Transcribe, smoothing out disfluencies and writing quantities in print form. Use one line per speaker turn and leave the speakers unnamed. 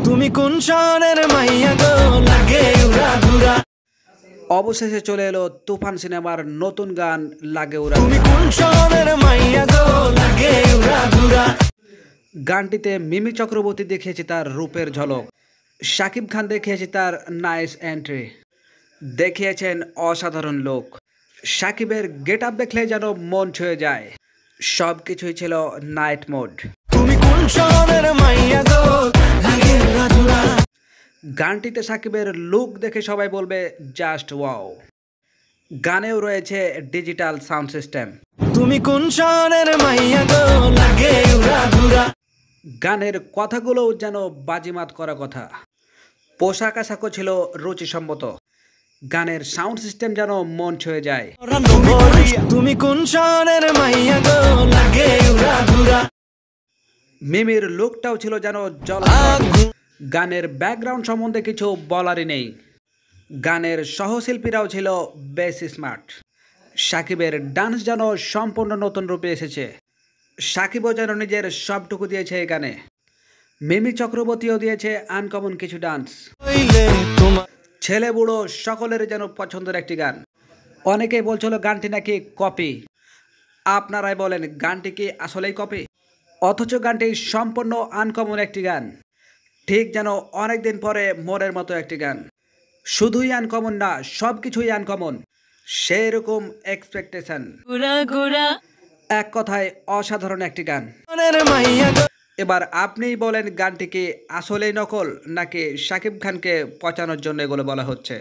তুমি কোন শহরের মাইয়া গো লাগে উড়া ধুরা।
অবশেষে চলে এলো তুফান সিনেমার নতুন গান লাগে উড়া।
তুমি কোন শহরের মাইয়া গো লাগে উড়া ধুরা।
গানটিতে মিমি চক্রবর্তী দেখিয়েছে তার রূপের ঝলক, শাকিব খান দেখিয়েছে তার নাইস এন্ট্রি, দেখিয়েছেন অসাধারণ লোক। শাকিবের গেট আপ দেখলে যেন মন ছুঁয়ে যায়। সব কিছুই ছিল নাইট মোড।
তুমি কোন শহরের মাইয়া গো লাগে উড়া ধুরা।
গানটিতে শাকিবের লুক দেখে সবাই বলবে জাস্ট ওয়াও। গানেও রয়েছে ডিজিটাল সাউন্ড সিস্টেম।
তুমি কোন শহরের মাইয়া গো লাগে উড়া ধুরা।
গানের কথাগুলোও যেন বাজিমাত করা কথা। পোশাক আশাকও ছিল রুচিসম্মত। গানের সাউন্ড সিস্টেম যেন মন ছুঁয়ে যায়।
তুমি কোন শহরের মাইয়া গো লাগে উড়া ধুরা।
মিমির লুকটাও ছিল যেন জল। গানের ব্যাকগ্রাউন্ড সম্বন্ধে কিছু বলারই নেই। গানের সহশিল্পীরাও ছিল বেশ স্মার্ট। শাকিবের ডান্স যেন সম্পূর্ণ নতুন রূপে এসেছে। শাকিবও যেন নিজের সবটুকু দিয়েছে এই গানে। মিমি চক্রবর্তীও দিয়েছে আনকমন কিছু ডান্স। ছেলে বুড়ো সকলের যেন পছন্দের একটি গান। অনেকেই বলছিল গানটি নাকি কপি। আপনারাই বলেন গানটি কি আসলেই কপি? অথচ গানটি সম্পূর্ণ আনকমন একটি গান। ঠিক যেন অনেকদিন পরে মোরের মতো একটি গান। শুধুই আনকমন না, সব কিছুই আনকমন। সেরকম এক্সপেকটেশন। এক কথায় অসাধারণ একটি গান। এবার আপনিই বলেন গানটি কি আসলেই নকল নাকি শাকিব খানকে পচানোর জন্য এগুলো বলা হচ্ছে?